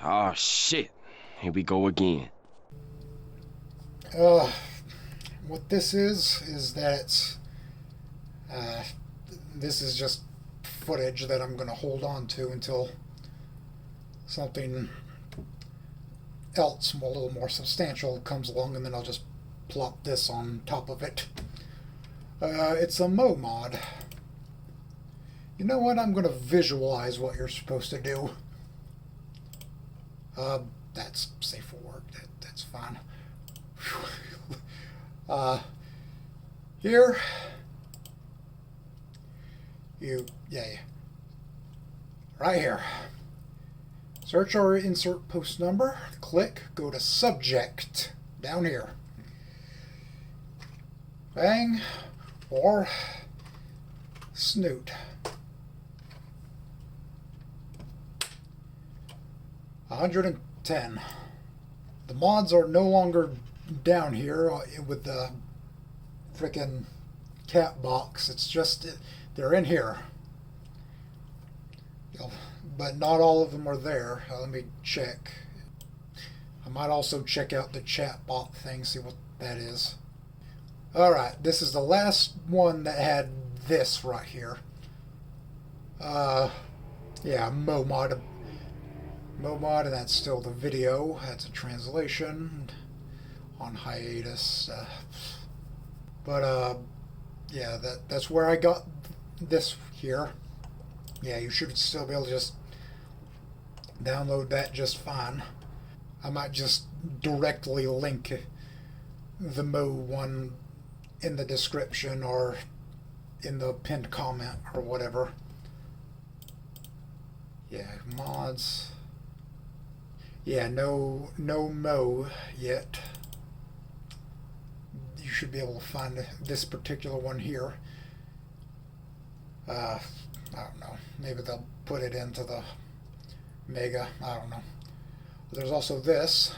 Oh shit. Here we go again. Uh, what this is that uh, this is just footage that I'm going to hold on to until something else a little more substantial comes along, and then I'll just plop this on top of it. It's a Moe mod. You know what? I'm going to visualize what you're supposed to do. That's safe for work. That's fine. Here, right here. Search or insert post number. Click. Go to subject. Down here. Fang or Snoot. 110. The mods are no longer down here with the frickin' cat box. It's just they're in here. But not all of them are there. Let me check. I might also check out the chat bot thing, see what that is. Alright, this is the last one that had this right here. Yeah, Moe mod, and that's still the video. That's a translation on hiatus. Yeah, that's where I got this here. Yeah, you should still be able to just download that just fine. I might just directly link the Moe one in the description or in the pinned comment or whatever. Yeah, mods. Yeah, no Moe yet. You should be able to find this particular one here. I don't know. Maybe they'll put it into the Mega. I don't know. There's also this.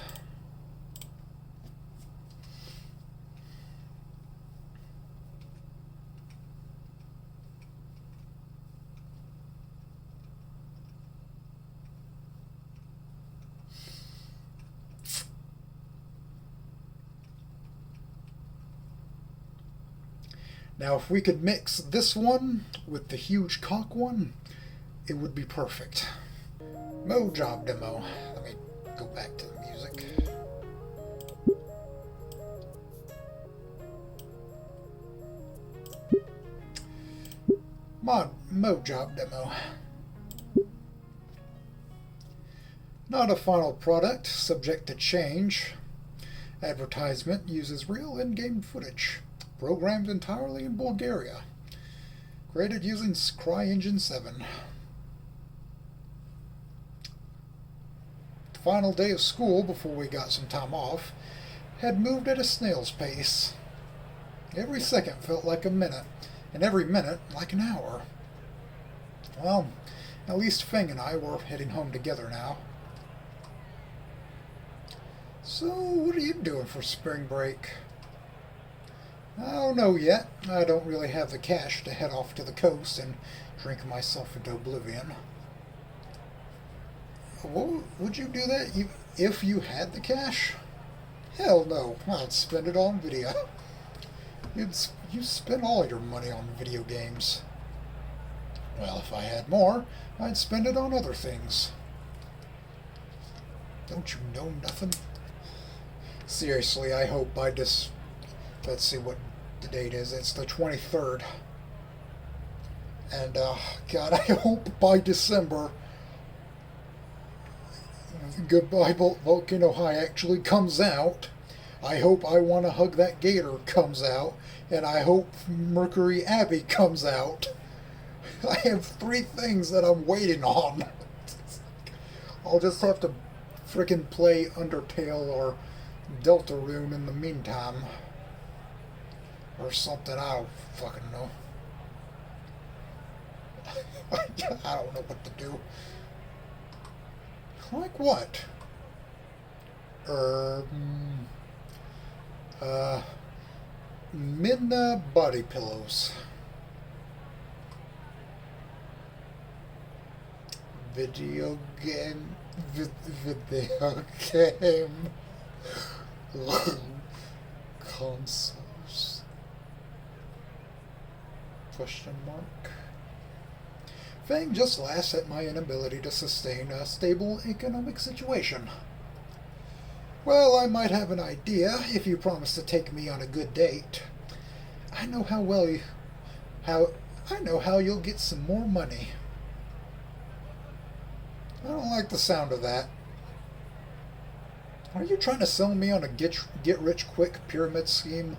Now, if we could mix this one with the huge cock one, it would be perfect. Moe Job Demo. Let me go back to the music. Moe Job Demo. Not a final product, subject to change. Advertisement uses real in-game footage. Programmed entirely in Bulgaria. Created using CryEngine 7. The final day of school, before we got some time off, had moved at a snail's pace. Every second felt like a minute, and every minute like an hour. Well, at least Fang and I were heading home together now. So, what are you doing for spring break? I don't know yet. I don't really have the cash to head off to the coast and drink myself into oblivion. Would you do that if you had the cash? Hell no. I'd spend it on video. You spend all your money on video games. Well, if I had more, I'd spend it on other things. Don't you know nothing? Seriously, I hope by this... Let's see what the date is. It's the 23rd. And, God, I hope by December Goodbye Volcano High actually comes out. I hope I Want to Hug That Gator comes out. And I hope Mercury Abbey comes out. I have 3 things that I'm waiting on. I'll just have to frickin' play Undertale or Deltarune in the meantime. Or something, I don't fucking know. I don't know what to do. Like what? Midna body pillows. Video game. Video game consoles? Question mark. Fang just laughs at my inability to sustain a stable economic situation. Well, I might have an idea if you promise to take me on a good date. I know how you'll get some more money. I don't like the sound of that. Are you trying to sell me on a get-rich-quick pyramid scheme?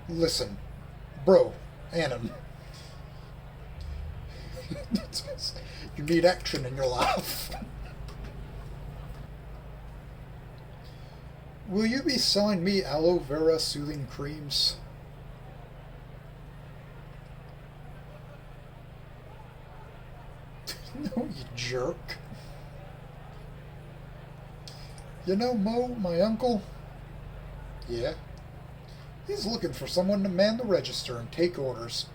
Listen, bro, Anon. You need action in your life. Will you be selling me aloe vera soothing creams? No, you jerk. You know Moe, my uncle? Yeah? He's looking for someone to man the register and take orders.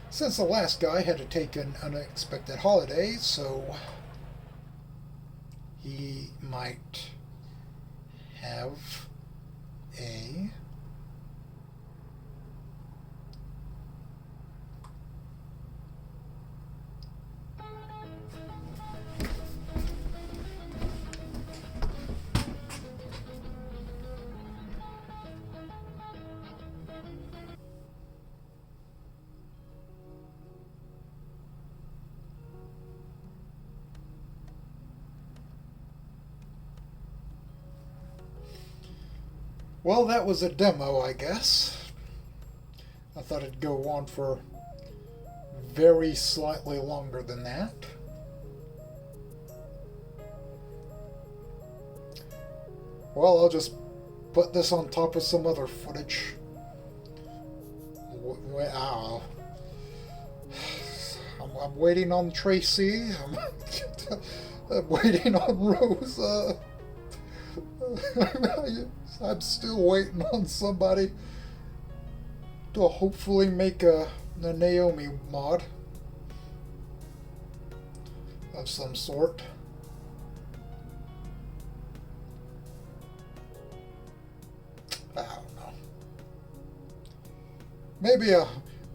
Since the last guy had to take an unexpected holiday, so he might have a Well, that was a demo, I guess. I thought it'd go on for very slightly longer than that. Well, I'll just put this on top of some other footage. Ow. I'm waiting on Tracy. I'm waiting on Rosa. I'm still waiting on somebody to hopefully make a Naomi mod of some sort. I don't know.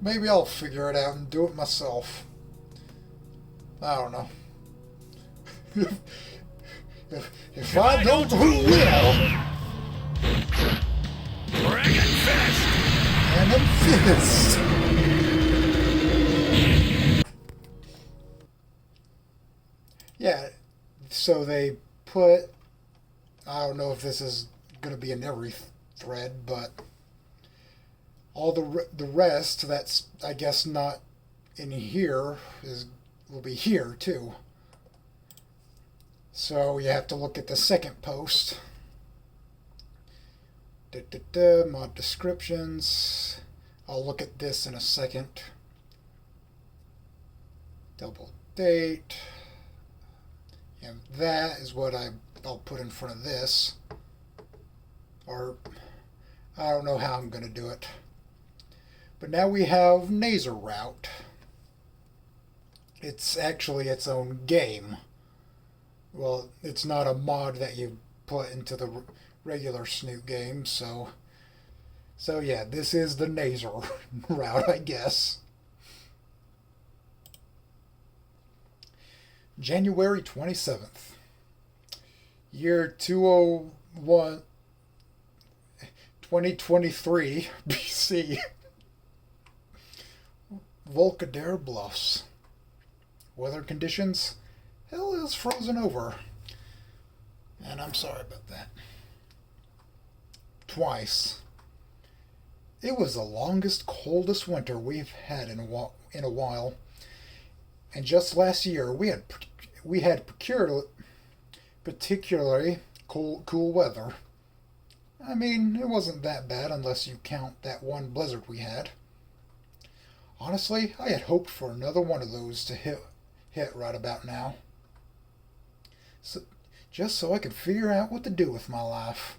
Maybe I'll figure it out and do it myself. I don't know. If I don't, who will? Dragon Fist! Cannon Fist! Yeah, so they put, I don't know if this is going to be in every thread, but all the rest that's, I guess, not in here will be here too. So you have to look at the second post. Mod descriptions. I'll look at this in a second. Double date. And that is what I'll put in front of this. Or I don't know how I'm going to do it. But now we have NASER route. It's actually its own game. Well, it's not a mod that you put into the regular Snoot game, so yeah, this is the NASER route, I guess. January 27th, year 201, 2023 BC. Volcadaire Bluffs. Weather conditions: hell is frozen over. And I'm sorry about that. Twice. It was the longest, coldest winter we've had in a while. And just last year, we had particularly cool weather. I mean, it wasn't that bad unless you count that one blizzard we had. Honestly, I had hoped for another one of those to hit right about now. Just so I could figure out what to do with my life.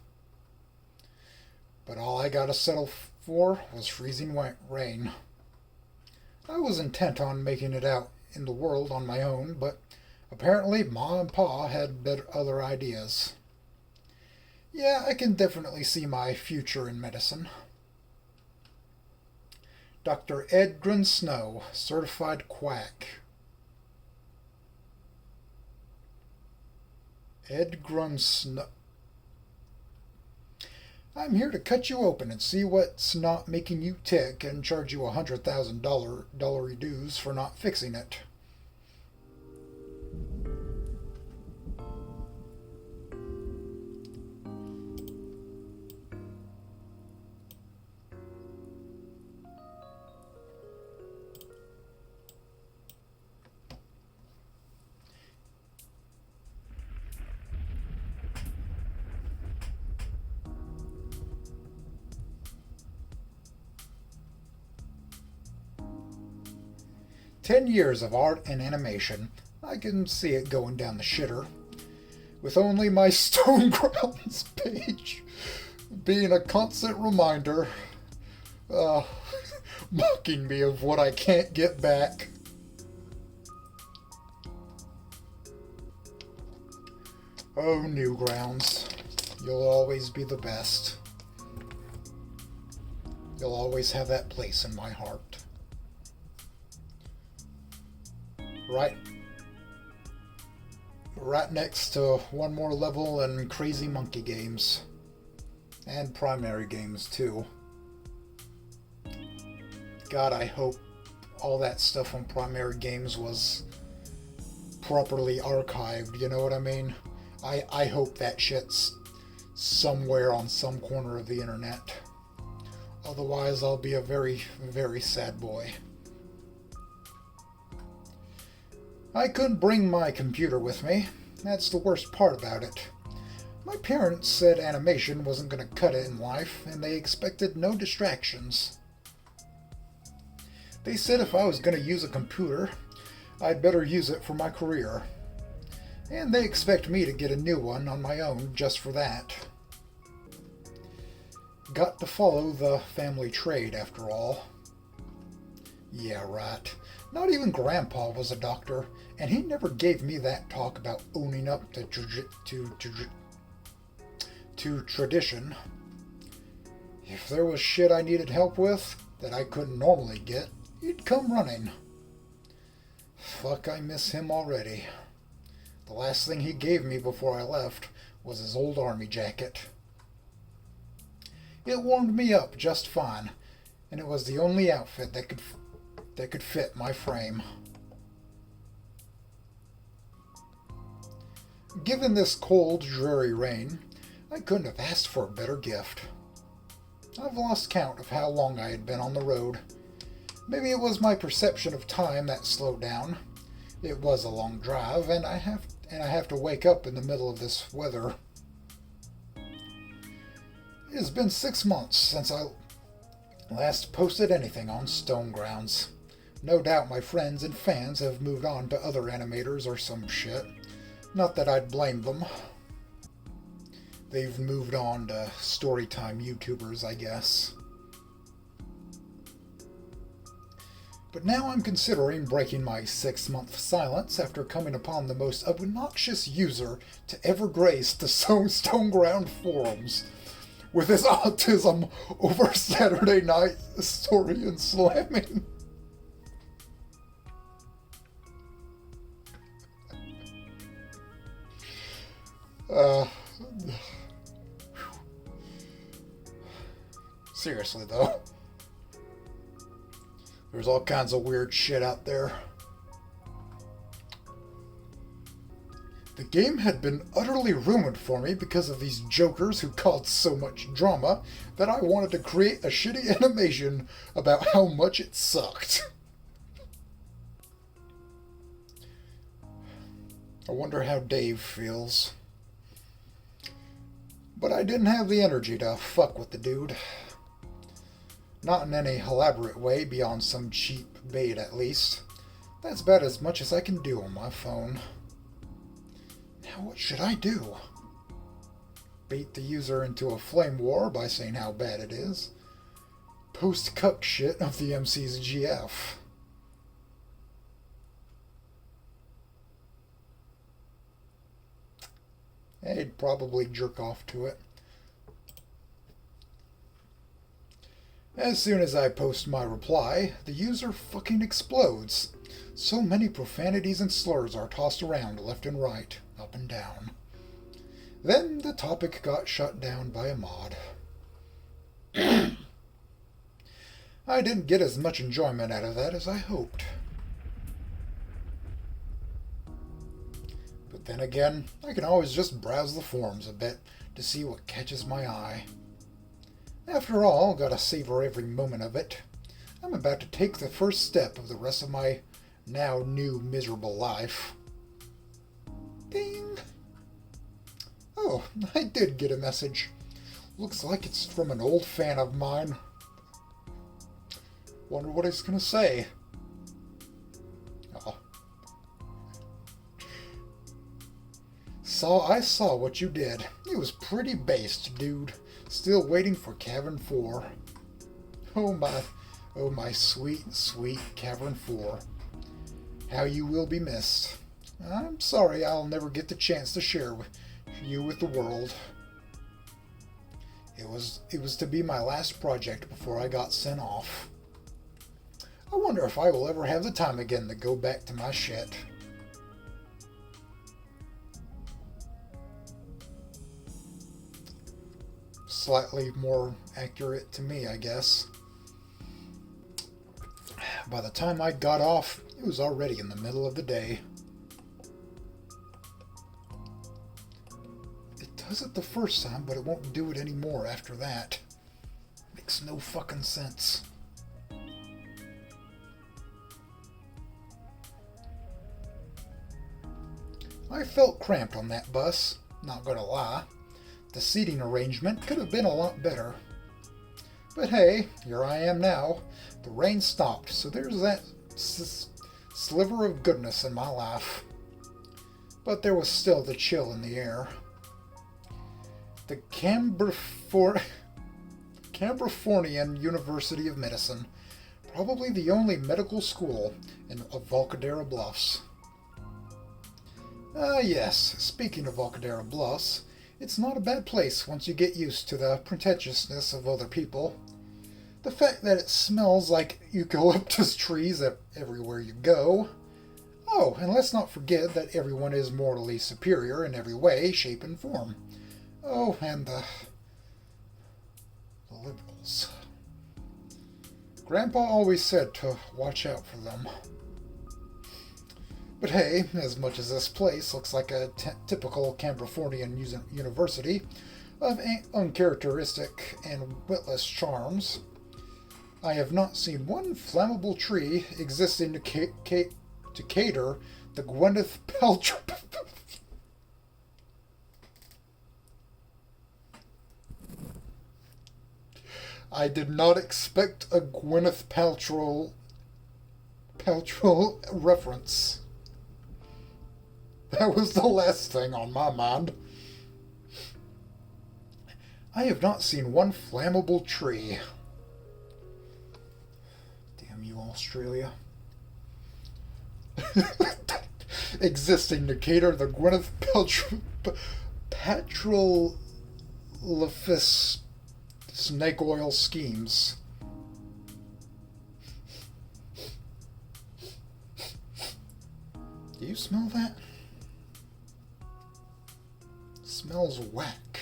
But all I got to settle for was freezing rain. I was intent on making it out in the world on my own, but Apparently, Ma and Pa had better other ideas. Yeah, I can definitely see my future in medicine. Dr. Edgren Snow, certified quack. Edgren Snow. I'm here to cut you open and see what's not making you tick and charge you $100,000 dues for not fixing it. 10 years of art and animation. I can see it going down the shitter. With only my Stone Grounds page being a constant reminder, uh, mocking me of what I can't get back. Oh, Newgrounds, you'll always be the best. You'll always have that place in my heart. Right next to one more level and Crazy Monkey Games. And Primary Games, too. God, I hope all that stuff on Primary Games was properly archived, you know what I mean? I hope that shit's somewhere on some corner of the internet. Otherwise, I'll be a very, very sad boy. I couldn't bring my computer with me. That's the worst part about it. My parents said animation wasn't going to cut it in life, and they expected no distractions. They said if I was going to use a computer, I'd better use it for my career. And they expect me to get a new one on my own just for that. Got to follow the family trade, after all. Yeah, right. Not even Grandpa was a doctor, and he never gave me that talk about owning up to tradition. If there was shit I needed help with that I couldn't normally get, he'd come running. Fuck, I miss him already. The last thing he gave me before I left was his old army jacket. It warmed me up just fine, and it was the only outfit that could fit my frame. Given this cold, dreary rain, I couldn't have asked for a better gift. I've lost count of how long I had been on the road. Maybe it was my perception of time that slowed down. It was a long drive, and I have to wake up in the middle of this weather. It has been 6 months since I last posted anything on Stone Grounds. No doubt my friends and fans have moved on to other animators or some shit. Not that I'd blame them. They've moved on to storytime YouTubers, I guess. But now I'm considering breaking my 6-month silence after coming upon the most obnoxious user to ever grace the Stoneground forums with his autism over Saturday night story and slamming. Seriously though, there's all kinds of weird shit out there. The game had been utterly ruined for me because of these jokers who caused so much drama that I wanted to create a shitty animation about how much it sucked. I wonder how Dave feels. But I didn't have the energy to fuck with the dude. Not in any elaborate way beyond some cheap bait, at least. That's about as much as I can do on my phone. Now what should I do? Bait the user into a flame war by saying how bad it is. Post cuck shit of the MC's GF. I'd probably jerk off to it. As soon as I post my reply, the user fucking explodes. So many profanities and slurs are tossed around left and right, up and down. Then the topic got shut down by a mod. I didn't get as much enjoyment out of that as I hoped. But then again, I can always just browse the forums a bit to see what catches my eye. After all, gotta savor every moment of it. I'm about to take the first step of the rest of my now new miserable life. Ding! Oh, I did get a message. Looks like it's from an old fan of mine. Wonder what he's gonna say. Oh. I saw what you did. It was pretty based, dude. Still waiting for Cavern 4. Oh my sweet, sweet Cavern 4. How you will be missed. I'm sorry I'll never get the chance to share you with the world. It was to be my last project before I got sent off. I wonder if I will ever have the time again to go back to my shit. Slightly more accurate to me, I guess. By the time I got off, it was already in the middle of the day. It does it the first time, but it won't do it anymore after that. Makes no fucking sense. I felt cramped on that bus, not gonna lie. The seating arrangement could have been a lot better. But hey, here I am now. The rain stopped, so there's that sliver of goodness in my life. But there was still the chill in the air. The Californian University of Medicine, probably the only medical school of Volcadera Bluffs. Yes, speaking of Volcadera Bluffs, it's not a bad place once you get used to the pretentiousness of other people. The fact that it smells like eucalyptus trees everywhere you go. Oh, and let's not forget that everyone is morally superior in every way, shape, and form. Oh, and the liberals. Grandpa always said to watch out for them. But hey, as much as this place looks like a typical Californian university of uncharacteristic and witless charms, I have not seen one flammable tree existing to cater the Gwyneth Paltrow. I did not expect a Gwyneth Paltrow reference. That was the last thing on my mind. I have not seen one flammable tree. Damn you, Australia. Existing to cater the Gwyneth Paltrow snake oil schemes. Do you smell that? Smells whack.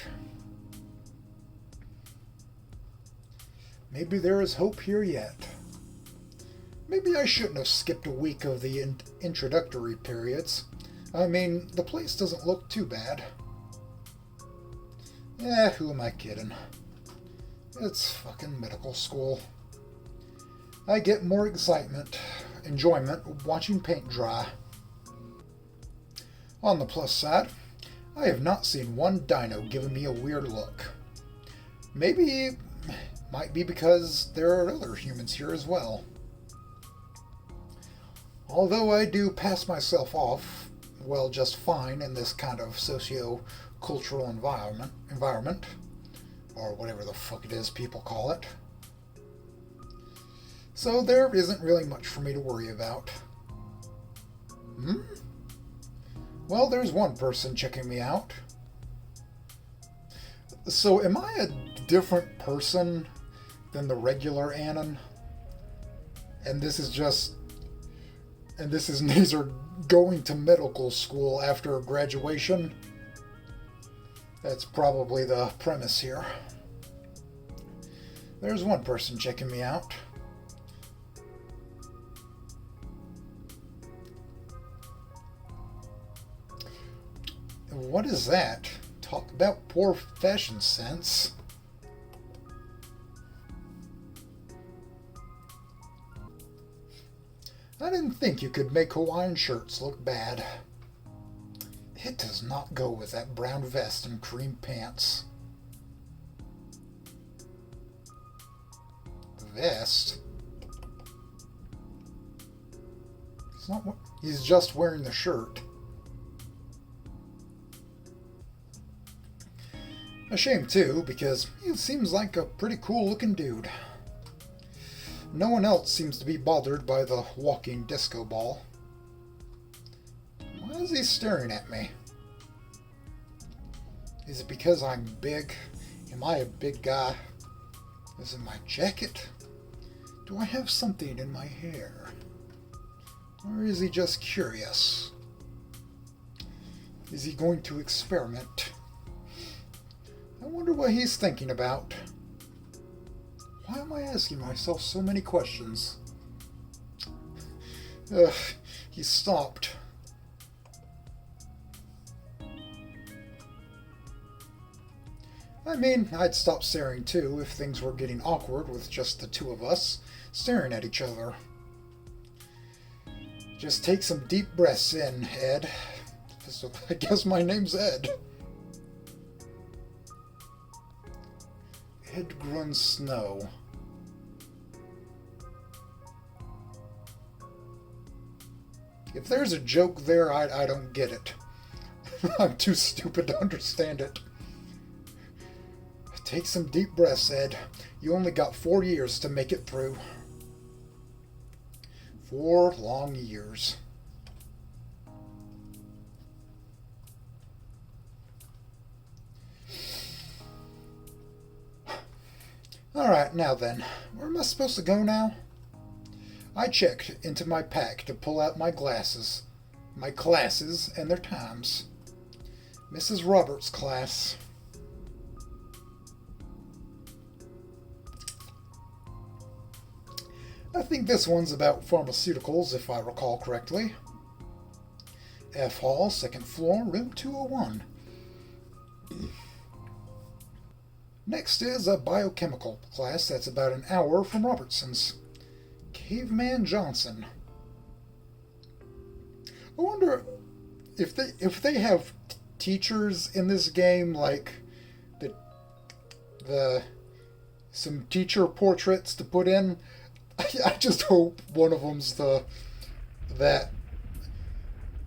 Maybe there is hope here yet. Maybe I shouldn't have skipped a week of the introductory periods. I mean, the place doesn't look too bad. Who am I kidding? It's fucking medical school. I get more enjoyment watching paint dry. On the plus side, I have not seen one dino giving me a weird look. Might be because there are other humans here as well. Although I do pass myself off, well, just fine in this kind of socio-cultural environment, or whatever the fuck it is people call it. So there isn't really much for me to worry about. Well, there's one person checking me out. So, am I a different person than the regular Anon? And this is just. And this is NASER going to medical school after graduation? That's probably the premise here. There's one person checking me out. What is that? Talk about poor fashion sense. I didn't think you could make Hawaiian shirts look bad. It does not go with that brown vest and cream pants. Vest? He's just wearing the shirt. A shame too, because he seems like a pretty cool looking dude. No one else seems to be bothered by the walking disco ball. Why is he staring at me? Is it because I'm big? Am I a big guy? Is it my jacket? Do I have something in my hair? Or is he just curious? Is he going to experiment? I wonder what he's thinking about. Why am I asking myself so many questions? Ugh, he stopped. I mean, I'd stop staring too if things were getting awkward with just the two of us staring at each other. Just take some deep breaths in, Ed. So I guess my name's Ed. Edgrun Snow. If there's a joke there, I don't get it. I'm too stupid to understand it. Take some deep breaths, Ed. You only got 4 years to make it through. 4 long years. Alright, now then. Where am I supposed to go now? I checked into my pack to pull out my glasses. My classes and their times. Mrs. Roberts' class. I think this one's about pharmaceuticals, if I recall correctly. F Hall, 2nd floor, room 201. Next is a biochemical class that's about an hour from Robertson's. Caveman Johnson. I wonder if they have teachers in this game, like the some teacher portraits to put in. I just hope one of them's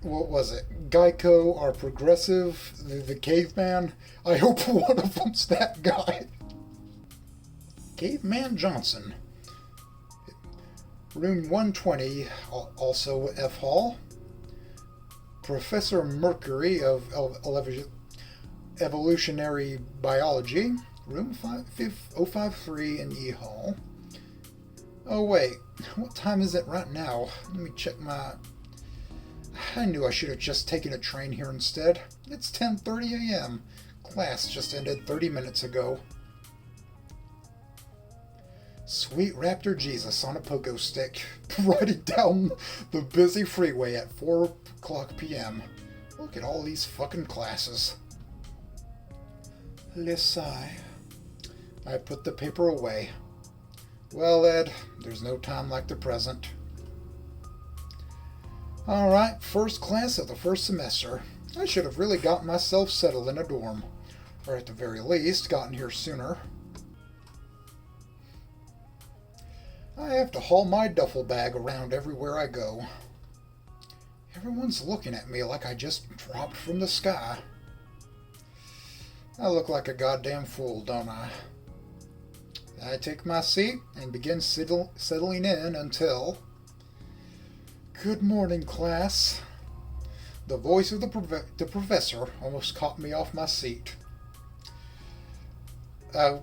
what was it? Geico or Progressive, the caveman. I hope one of them's that guy. Caveman Johnson. Room 120, also F Hall. Professor Mercury of Evolutionary Biology. Room 053 in E Hall. Oh wait, what time is it right now? Let me check my... I knew I should have just taken a train here instead. It's 10:30 a.m. Class just ended 30 minutes ago. Sweet Raptor Jesus on a pogo stick, riding down the busy freeway at 4 o'clock p.m. Look at all these fucking classes. Sigh. I put the paper away. Well, Ed, there's no time like the present. Alright, first class of the first semester. I should have really gotten myself settled in a dorm. Or at the very least, gotten here sooner. I have to haul my duffel bag around everywhere I go. Everyone's looking at me like I just dropped from the sky. I look like a goddamn fool, don't I? I take my seat and begin settling in until... Good morning, class. The voice of the professor almost caught me off my seat. Uh,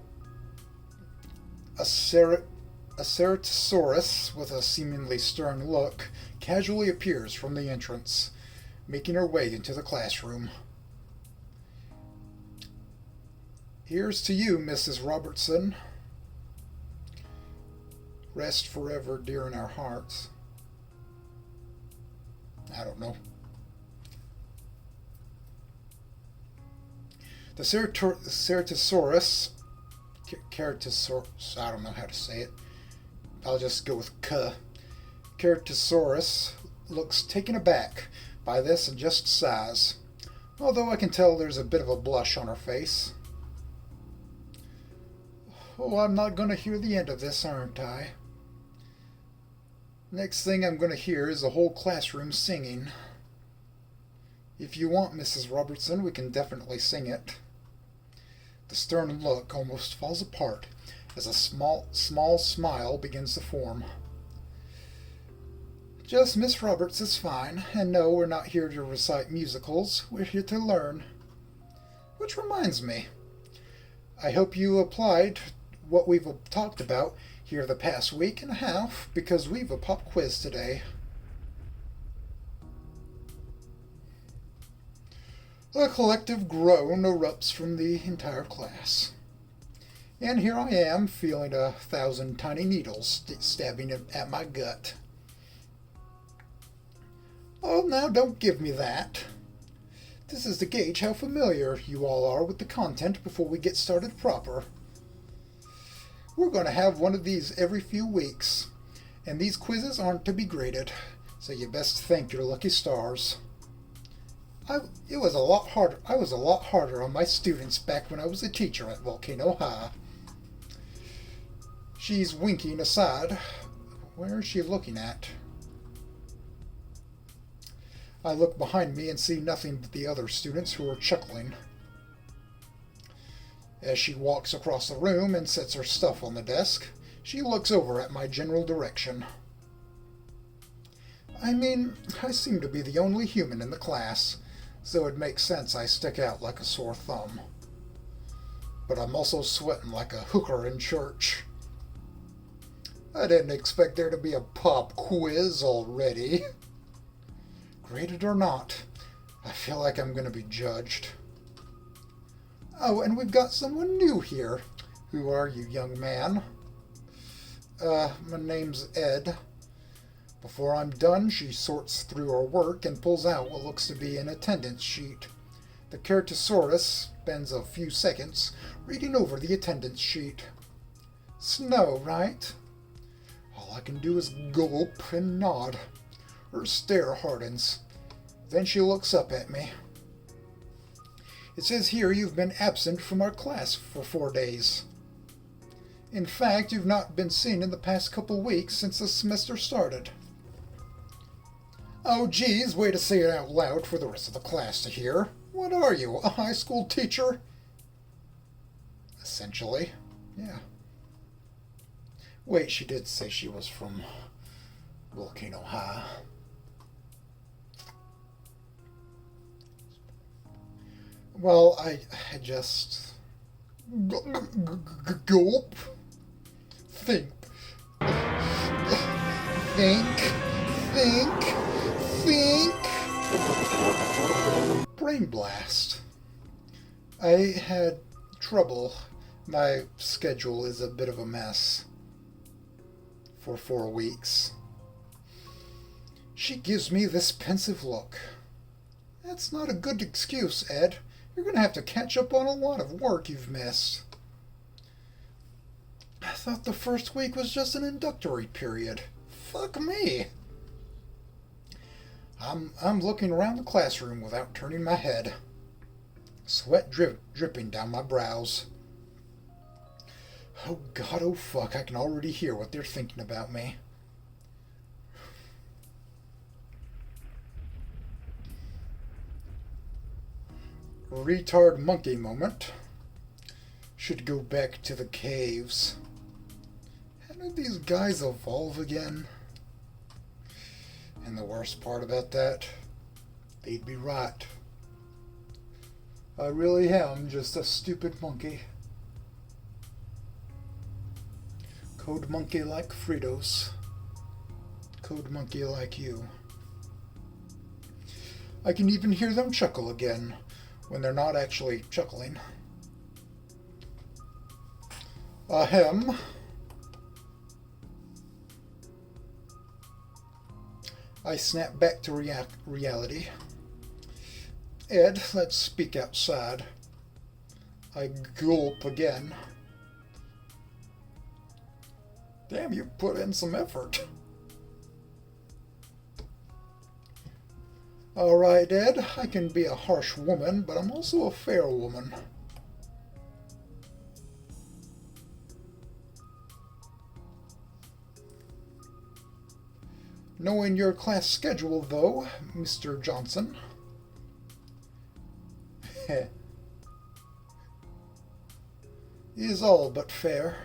a, cer- a Ceratosaurus with a seemingly stern look casually appears from the entrance, making her way into the classroom. Here's to you, Mrs. Robertson. Rest forever dear in our hearts. I don't know. The Ceratosaurus, Ceratosaurus, I don't know how to say it. I'll just go with K. Ceratosaurus looks taken aback by this and just sighs, although I can tell there's a bit of a blush on her face. Oh, I'm not going to hear the end of this, aren't I? Next thing I'm going to hear is the whole classroom singing. If you want, Mrs. Robertson, we can definitely sing it. The stern look almost falls apart as a small smile begins to form. Just Miss Roberts is fine, and no, we're not here to recite musicals, we're here to learn. Which reminds me, I hope you applied what we've talked about here the past week and a half, because we've a pop quiz today. A collective groan erupts from the entire class. And here I am, feeling 1,000 tiny needles stabbing at my gut. Oh, now don't give me that. This is to gauge how familiar you all are with the content before we get started proper. We're going to have one of these every few weeks, and these quizzes aren't to be graded, so you best thank your lucky stars. I was a lot harder on my students back when I was a teacher at Volcano High. She's winking aside. Where is she looking at? I look behind me and see nothing but the other students who are chuckling. As she walks across the room and sets her stuff on the desk, she looks over at my general direction. I mean, I seem to be the only human in the class, so it makes sense I stick out like a sore thumb. But I'm also sweating like a hooker in church. I didn't expect there to be a pop quiz already. Graded or not, I feel like I'm going to be judged. Oh, and we've got someone new here. Who are you, young man? My name's Ed. Before I'm done, she sorts through her work and pulls out what looks to be an attendance sheet. The Ceratosaurus spends a few seconds reading over the attendance sheet. Snow, right? All I can do is gulp and nod. Her stare hardens. Then she looks up at me. It says here you've been absent from our class for 4 days. In fact, you've not been seen in the past couple weeks since the semester started. Oh geez, way to say it out loud for the rest of the class to hear. What are you, a high school teacher? Essentially, yeah. Wait, she did say she was from Volcano High. Well, I just gulp, think, brain blast. I had trouble. My schedule is a bit of a mess for 4 weeks. She gives me this pensive look. That's not a good excuse, Ed. You're going to have to catch up on a lot of work you've missed. I thought the first week was just an introductory period. Fuck me. I'm looking around the classroom without turning my head. Sweat dripping down my brows. Oh God, oh fuck, I can already hear what they're thinking about me. Retard monkey moment. Should go back to the caves. How did these guys evolve again? And the worst part about that, they'd be right. I really am just a stupid monkey. Code monkey like Fritos. Code monkey like you. I can even hear them chuckle again when they're not actually chuckling. Ahem. I snap back to reality. Ed, let's speak outside. I gulp again. Damn, you put in some effort. Alright, Ed, I can be a harsh woman, but I'm also a fair woman. Knowing your class schedule, though, Mr. Johnson. Is all but fair.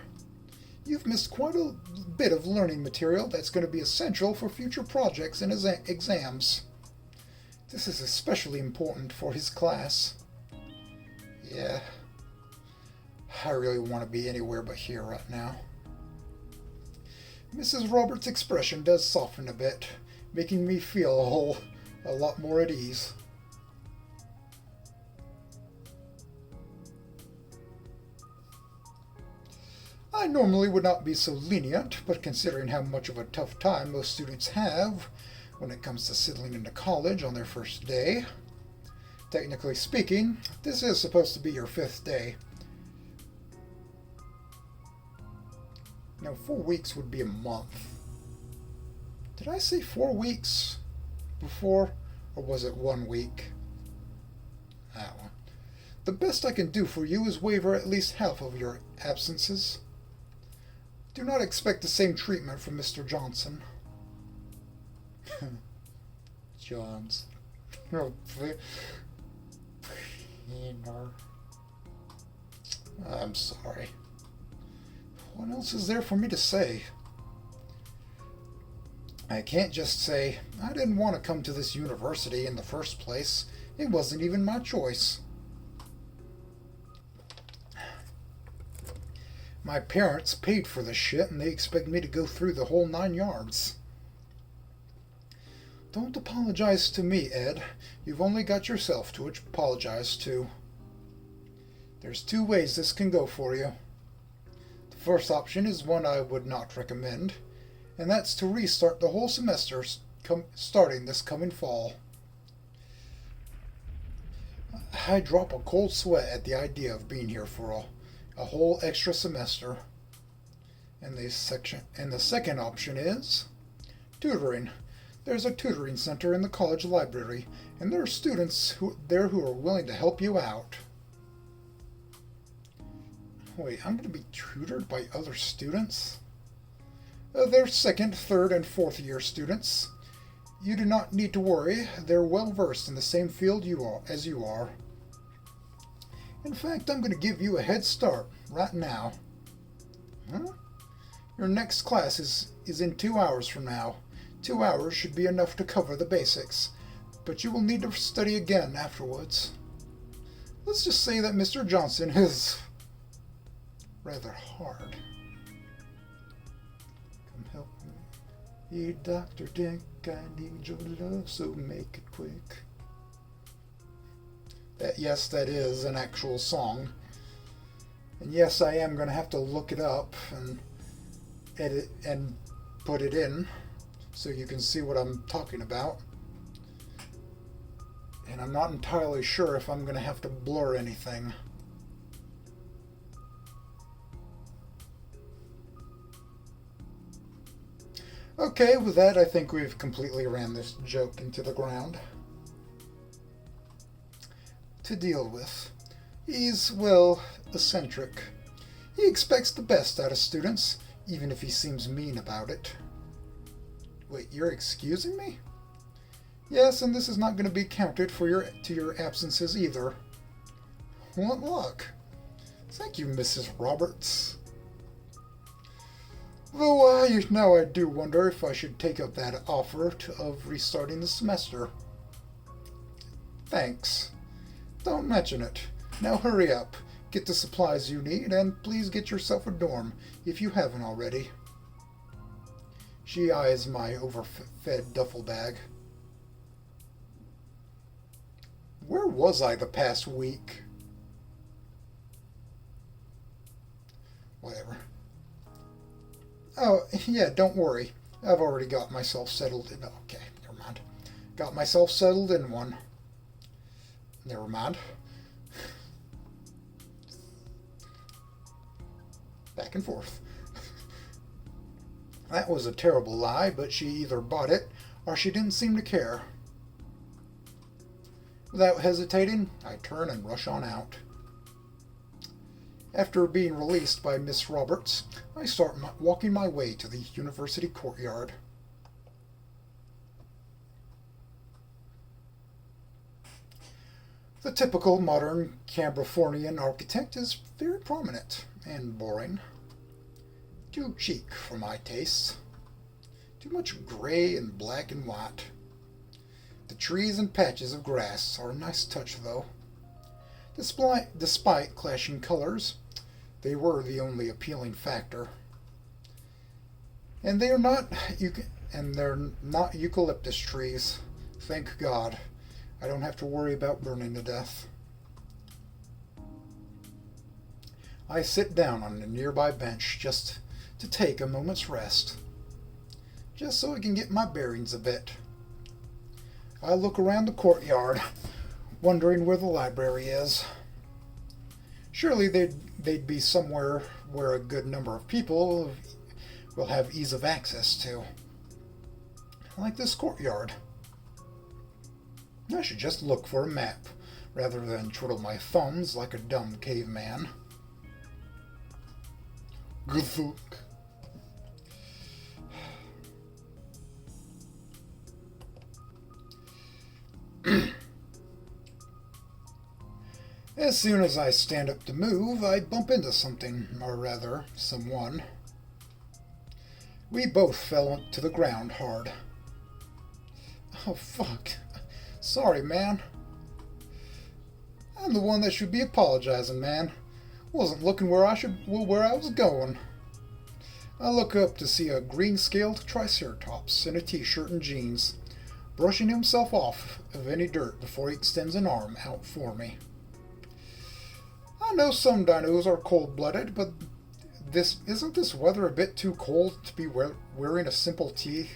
You've missed quite a bit of learning material that's going to be essential for future projects and exams. This is especially important for his class. Yeah. I really want to be anywhere but here right now. Mrs. Roberts' expression does soften a bit, making me feel a lot more at ease. I normally would not be so lenient, but considering how much of a tough time most students have when it comes to settling into college on their first day, technically speaking, this is supposed to be your 5th day. No, 4 weeks would be a month. Did I say 4 weeks before, or was it 1 week? Ah, well. The best I can do for you is waiver at least half of your absences. Do not expect the same treatment from Mr. Johnson. Johnson. I'm sorry. What else is there for me to say? I can't just say, I didn't want to come to this university in the first place. It wasn't even my choice. My parents paid for this shit and they expect me to go through the whole 9 yards. Don't apologize to me, Ed. You've only got yourself to apologize to. There's 2 ways this can go for you. The first option is one I would not recommend, and that's to restart the whole semester starting this coming fall. I drop a cold sweat at the idea of being here for a whole extra semester. And the second option is tutoring. There's a tutoring center in the college library, and there are students there who are willing to help you out. Wait, I'm going to be tutored by other students? They're 2nd, 3rd, and 4th year students. You do not need to worry. They're well versed in the same field as you are. In fact, I'm going to give you a head start right now. Huh? Your next class is in 2 hours from now. 2 hours should be enough to cover the basics, but you will need to study again afterwards. Let's just say that Mr. Johnson is rather hard. Come help me. Hey, Dr. Dick, I need your love, so make it quick. Yes, that is an actual song. And yes, I am going to have to look it up and edit and put it in so you can see what I'm talking about. And I'm not entirely sure if I'm going to have to blur anything. Okay, with that, I think we've completely ran this joke into the ground. To deal with. He's, well, eccentric. He expects the best out of students, even if he seems mean about it. Wait, you're excusing me? Yes, and this is not going to be counted to your absences either. What luck. Thank you, Mrs. Roberts. Though now I do wonder if I should take up that offer of restarting the semester. Thanks. Don't mention it. Now hurry up. Get the supplies you need, and please get yourself a dorm if you haven't already. She eyes my overfed duffel bag. Where was I the past week? Whatever. Oh, yeah, don't worry. I've already got myself settled in... Okay, never mind. Got myself settled in one. Never mind. Back and forth. That was a terrible lie, but she either bought it or she didn't seem to care. Without hesitating, I turn and rush on out. After being released by Miss Roberts, I start walking my way to the university courtyard. The typical modern Californian architect is very prominent and boring. Too chic for my tastes. Too much gray and black and white. The trees and patches of grass are a nice touch, though. Despite clashing colors, they were the only appealing factor. And they're not eucalyptus trees. Thank God. I don't have to worry about burning to death. I sit down on a nearby bench just to take a moment's rest, just so I can get my bearings a bit. I look around the courtyard, wondering where the library is. Surely they'd be somewhere where a good number of people will have ease of access to. Like this courtyard. I should just look for a map, rather than twiddle my thumbs like a dumb caveman. Good luck. As soon as I stand up to move, I bump into something, or rather, someone. We both fell to the ground hard. Oh, fuck. Sorry, man. I'm the one that should be apologizing, man. Wasn't looking where I was going. I look up to see a green-scaled triceratops in a t-shirt and jeans, brushing himself off of any dirt before he extends an arm out for me. I know some dinos are cold-blooded, but isn't this weather a bit too cold to be wearing a simple tee?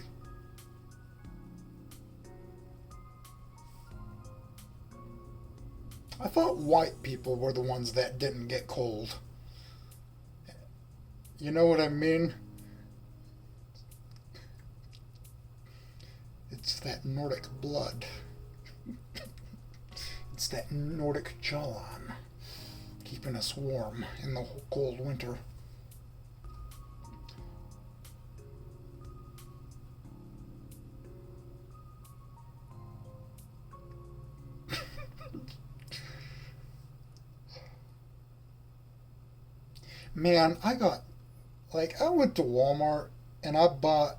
I thought white people were the ones that didn't get cold. You know what I mean? It's that Nordic blood. It's that Nordic jawline, keeping us warm in the cold winter. Man, I went to Walmart and I bought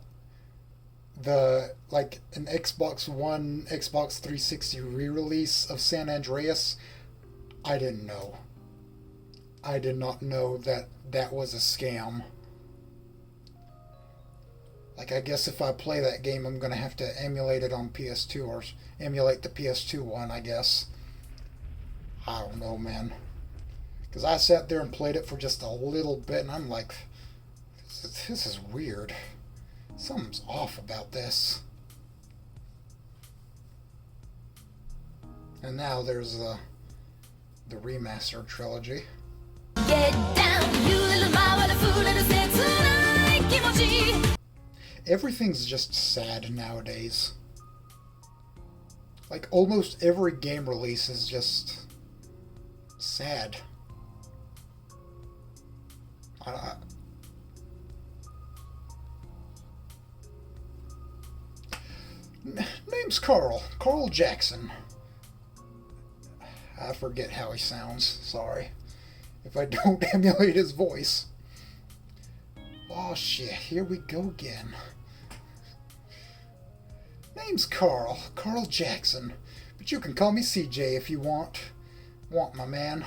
an Xbox One, Xbox 360 re-release of San Andreas. I didn't know. I did not know that was a scam. I guess if I play that game, I'm going to have to emulate it on PS2 or emulate the PS2 one, I guess. I don't know, man. Because I sat there and played it for just a little bit, and I'm like, this is weird. Something's off about this. And now there's the remastered trilogy. Get down, you little fool, and tonight, everything's just sad nowadays. Almost every game release is just sad. Name's Carl Jackson. I forget how he sounds, sorry. If I don't emulate his voice. Oh shit, here we go again. Name's Carl Jackson. But you can call me CJ if you want. Want, my man.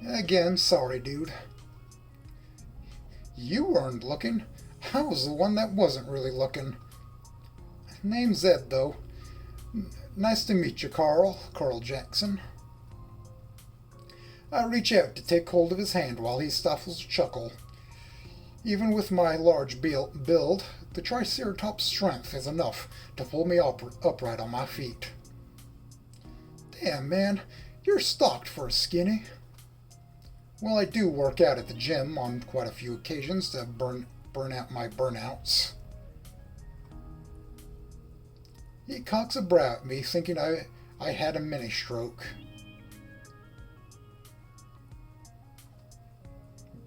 Again, sorry, dude. You weren't looking. I was the one that wasn't really looking. Name's Ed, though. Nice to meet you, Carl. Carl Jackson. I reach out to take hold of his hand while he stifles a chuckle. Even with my large build, the Triceratops' strength is enough to pull me upright on my feet. Damn, man, you're stocked for a skinny. Well, I do work out at the gym on quite a few occasions to burn out my burnouts. He cocks a brow at me, thinking I had a mini stroke.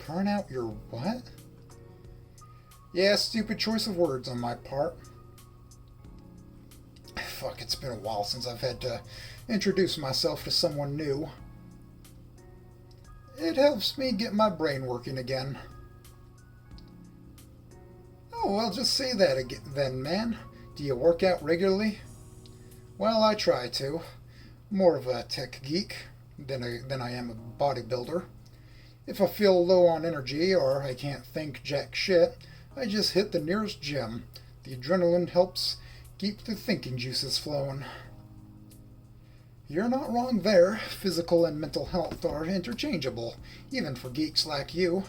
Burn out your what? Yeah, stupid choice of words on my part. Fuck, it's been a while since I've had to introduce myself to someone new. It helps me get my brain working again. Oh, well, just say that again then, man. Do you work out regularly? Well, I try to. More of a tech geek than I am a bodybuilder. If I feel low on energy or I can't think jack shit, I just hit the nearest gym. The adrenaline helps keep the thinking juices flowing. You're not wrong there. Physical and mental health are interchangeable, even for geeks like you.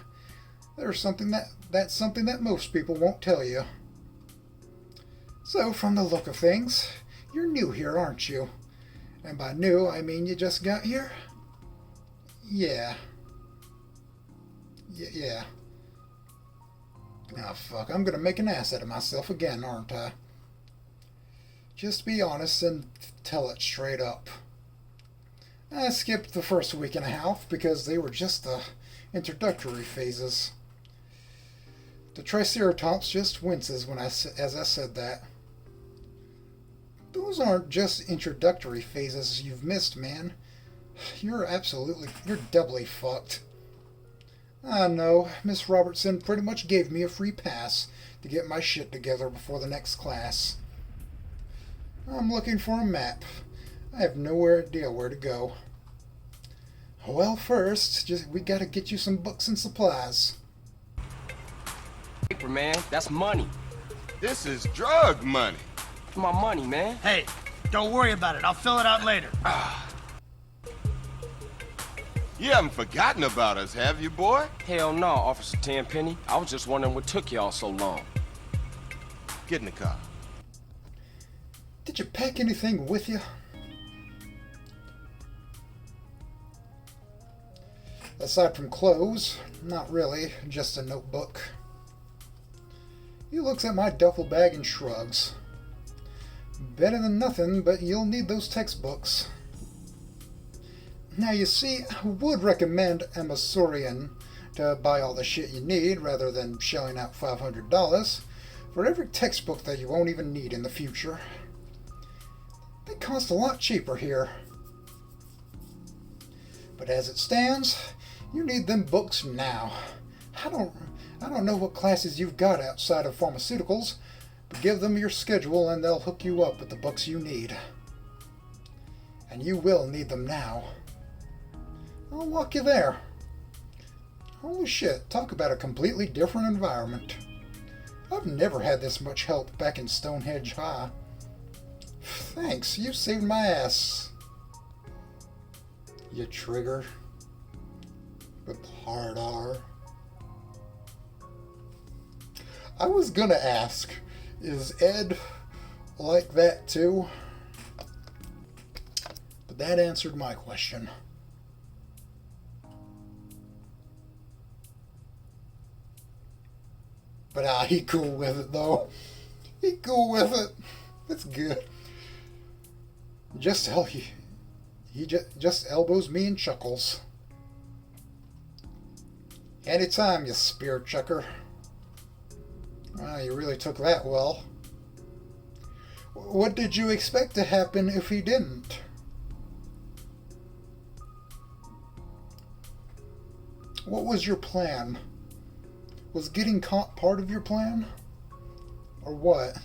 That's something that most people won't tell you. So, from the look of things, you're new here, aren't you? And by new, I mean you just got here? Yeah. Yeah. Oh, fuck, I'm gonna make an ass out of myself again, aren't I? Just be honest and tell it straight up. I skipped the first week and a half because they were just the introductory phases. The Triceratops just winces as I said that. Those aren't just introductory phases you've missed, man. You're doubly fucked. I know, Miss Robertson pretty much gave me a free pass to get my shit together before the next class. I'm looking for a map. I have no idea where to go. Well, first, we gotta get you some books and supplies. Paper, man, that's money. This is drug money. My money, man. Hey, don't worry about it. I'll fill it out later. You haven't forgotten about us, have you, boy? Hell no, Officer Tenpenny. I was just wondering what took y'all so long. Get in the car. Did you pack anything with you? Aside from clothes, not really, just a notebook. He looks at my duffel bag and shrugs. Better than nothing, but you'll need those textbooks. Now you see, I would recommend a Masurian to buy all the shit you need rather than shelling out $500 for every textbook that you won't even need in the future. They cost a lot cheaper here. But as it stands, you need them books now. I don't know what classes you've got outside of pharmaceuticals, but give them your schedule and they'll hook you up with the books you need. And you will need them now. I'll walk you there. Holy shit, talk about a completely different environment. I've never had this much help back in Stonehenge High. Thanks, you saved my ass. You trigger. With hard R. I was gonna ask, is Ed like that too? But that answered my question. But he cool with it though. He cool with it. That's good. He just elbows me and chuckles. Anytime, you spear chucker. Well, you really took that well. What did you expect to happen if he didn't? What was your plan? Was getting caught part of your plan? Or what?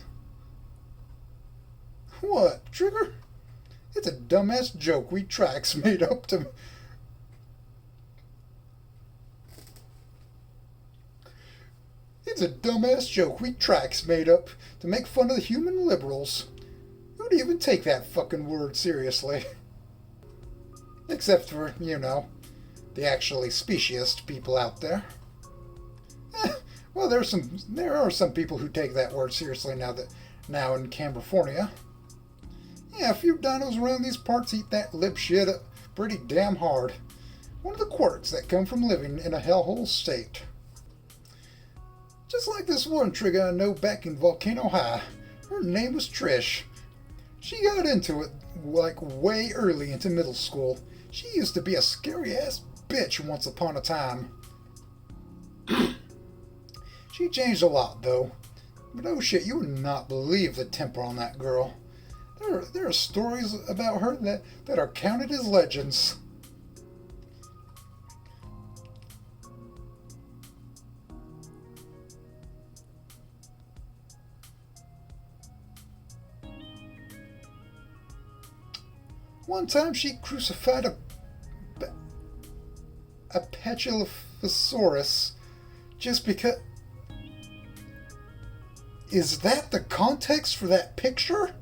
What, Trigger? It's a dumbass joke we tracks made up to... It's a dumbass joke we tracks made up to make fun of the human liberals. Who'd even take that fucking word seriously? Except for, you know, the actually speciest people out there. Well, there are some people who take that word seriously now in California. Yeah, a few dinos around these parts eat that lip shit up pretty damn hard. One of the quirks that come from living in a hellhole state. Just like this one trigger I know back in Volcano High. Her name was Trish. She got into it like way early into middle school. She used to be a scary ass bitch once upon a time. She changed a lot though. But oh shit, you would not believe the temper on that girl. There are stories about her that are counted as legends. One time she crucified a Petulophosaurus just because... Is that the context for that picture?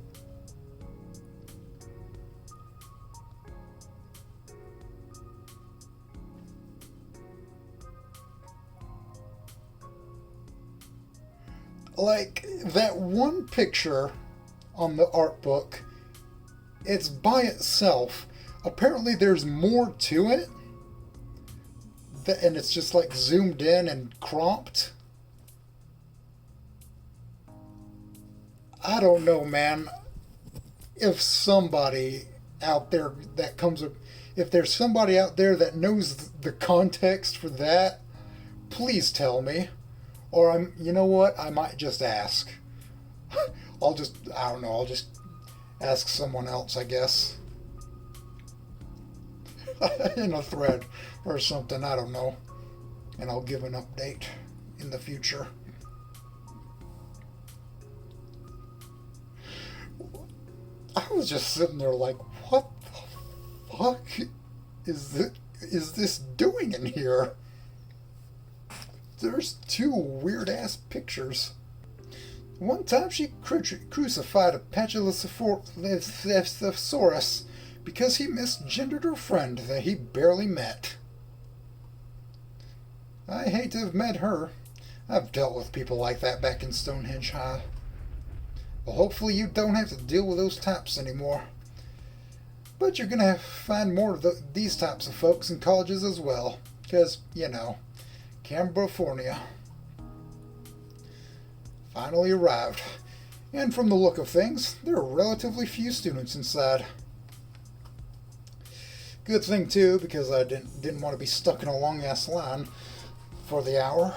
Like, that one picture on the art book, it's by itself. Apparently there's more to it, and it's just like zoomed in and cropped. I don't know, man. If somebody out there that comes up, if there's somebody out there that knows the context for that, please tell me. Or you know what? I might just ask. I don't know, I'll just ask someone else, I guess. In a thread or something, I don't know. And I'll give an update in the future. I was just sitting there like, what the fuck is this doing in here? There's two weird-ass pictures. One time she crucified a Petulophosaurus because he misgendered her friend that he barely met. I hate to have met her. I've dealt with people like that back in Stonehenge High. Well, hopefully you don't have to deal with those types anymore. But you're going to find more of these types of folks in colleges as well. Because, you know, California finally arrived. And from the look of things, there are relatively few students inside. Good thing too, because I didn't want to be stuck in a long-ass line for the hour.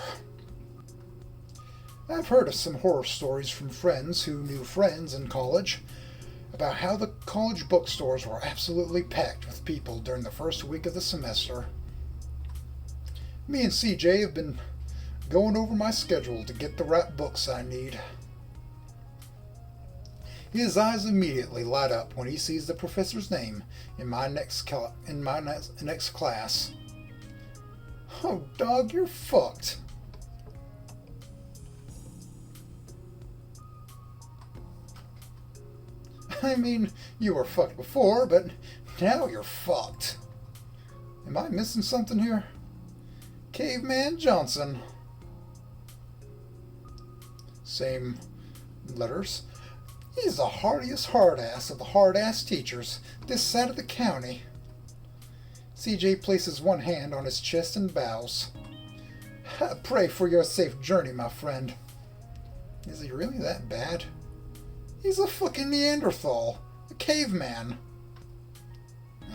I've heard of some horror stories from friends who knew friends in college about how the college bookstores were absolutely packed with people during the first week of the semester. Me and CJ have been going over my schedule to get the right books I need. His eyes immediately light up when he sees the professor's name in my next class. Oh, dog, you're fucked. I mean, you were fucked before, but now you're fucked. Am I missing something here? Caveman Johnson. Same letters. He's the hardiest hard-ass of the hard-ass teachers this side of the county. CJ places one hand on his chest and bows. I pray for your safe journey, my friend. Is he really that bad? He's a fucking Neanderthal. A caveman.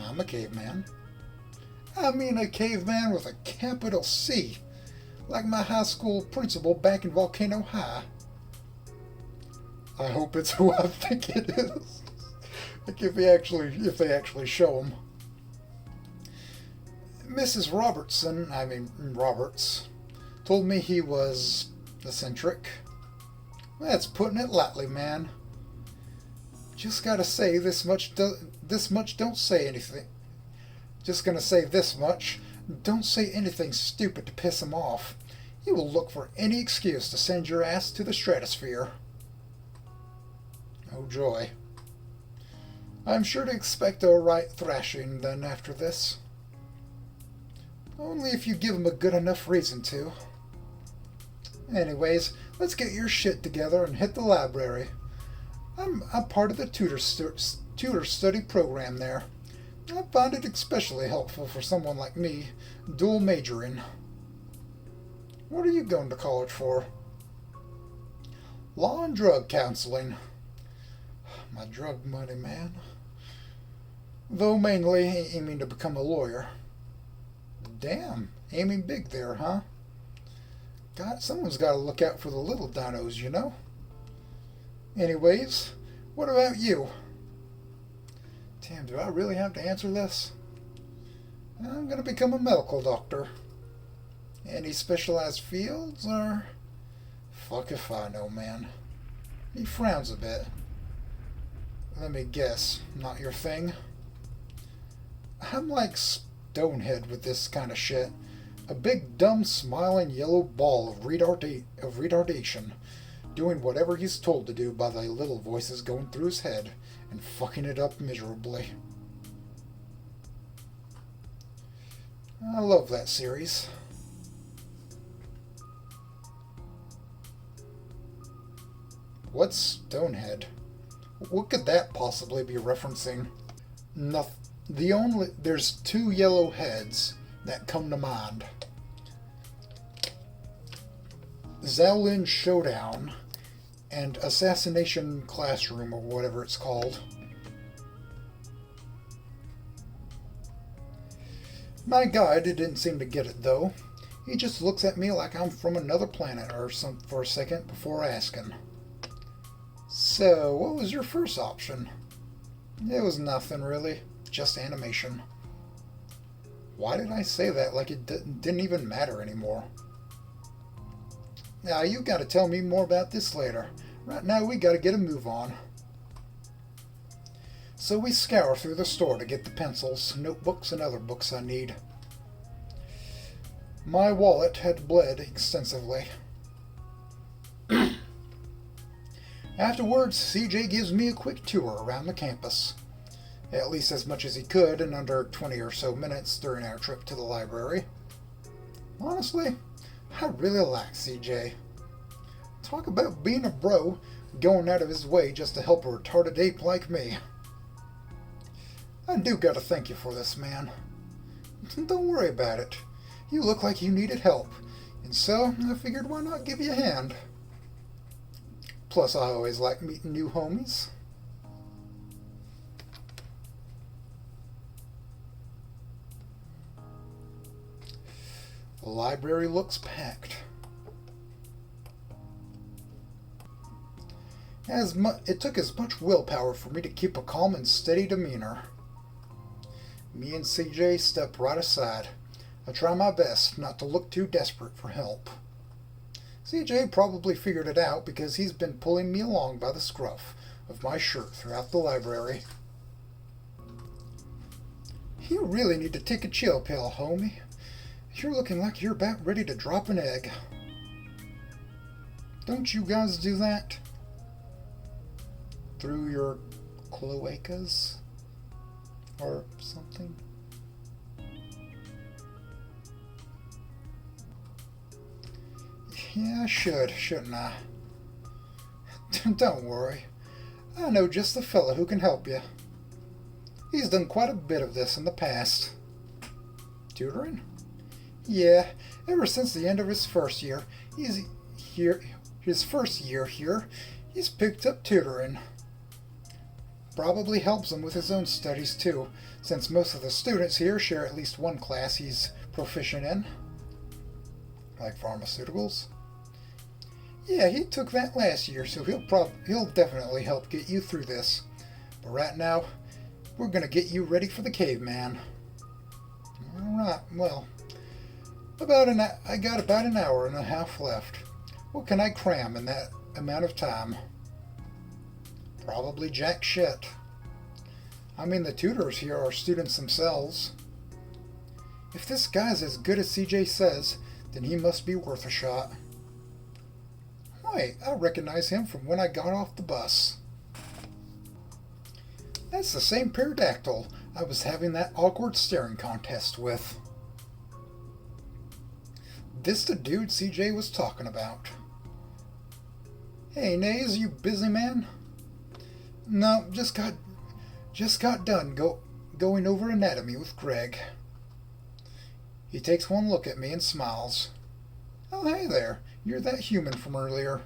I'm a caveman. I mean a caveman with a capital C. Like my high school principal back in Volcano High. I hope it's who I think it is. Like if they actually show him. Mrs. Roberts, told me he was eccentric. That's putting it lightly, man. Just gotta say this much don't say anything. Just gonna say this much. Don't say anything stupid to piss him off. he will look for any excuse to send your ass to the stratosphere. Oh joy. I'm sure to expect a right thrashing then after this. Only if you give him a good enough reason to. Anyways, let's get your shit together and hit the library. I'm part of the tutor study program there. I find it especially helpful for someone like me, dual majoring. What are you going to college for? Law and drug counseling. My drug money, man. Though mainly aiming to become a lawyer. Damn, aiming big there, huh? God, someone's got to look out for the little dinos, you know? Anyways, what about you? Damn, do I really have to answer this? I'm going to become a medical doctor. Any specialized fields, or... Fuck if I know, man. He frowns a bit. Let me guess, not your thing? I'm like Stonehead with this kind of shit. A big, dumb, smiling yellow ball of retardation, doing whatever he's told to do by the little voices going through his head and fucking it up miserably. I love that series. What's Stonehead? What could that possibly be referencing? Nothing. There's two yellow heads that come to mind. Shaolin Showdown and Assassination Classroom, or whatever it's called. My guide didn't seem to get it though. He just looks at me like I'm from another planet or something for a second before asking. So, what was your first option? It was nothing really, just animation. Why did I say that like it didn't even matter anymore? Now, you gotta tell me more about this later. Right now, we gotta get a move on. So we scour through the store to get the pencils, notebooks, and other books I need. My wallet had bled extensively. Afterwards, CJ gives me a quick tour around the campus. At least as much as he could in under 20 or so minutes during our trip to the library. Honestly, I really like CJ. Talk about being a bro, going out of his way just to help a retarded ape like me. I do gotta thank you for this, man. Don't worry about it. You look like you needed help, and so I figured why not give you a hand. Plus, I always like meeting new homies. The library looks packed. It took as much willpower for me to keep a calm and steady demeanor. Me and CJ step right aside. I try my best not to look too desperate for help. CJ probably figured it out because he's been pulling me along by the scruff of my shirt throughout the library. You really need to take a chill pill, homie. You're looking like you're about ready to drop an egg. Don't you guys do that? Through your cloacas? Or something? Yeah, I should, shouldn't I? Don't worry. I know just the fella who can help you. He's done quite a bit of this in the past. Tutoring? Yeah, ever since the end of his first year, he's picked up tutoring. Probably helps him with his own studies too, since most of the students here share at least one class he's proficient in. Like pharmaceuticals. Yeah, he took that last year, so he'll definitely help get you through this. But right now, we're gonna get you ready for the caveman. Alright, well, I got about an hour and a half left. What can I cram in that amount of time? Probably jack shit. I mean, the tutors here are students themselves. If this guy's as good as CJ says, Then he must be worth a shot. Wait, I recognize him from when I got off the bus. That's the same pterodactyl I was having that awkward staring contest with. This the dude CJ was talking about. Hey, Naze, you busy, man? No, just got done going over anatomy with Greg. He takes one look at me and smiles. Oh, hey there. You're that human from earlier.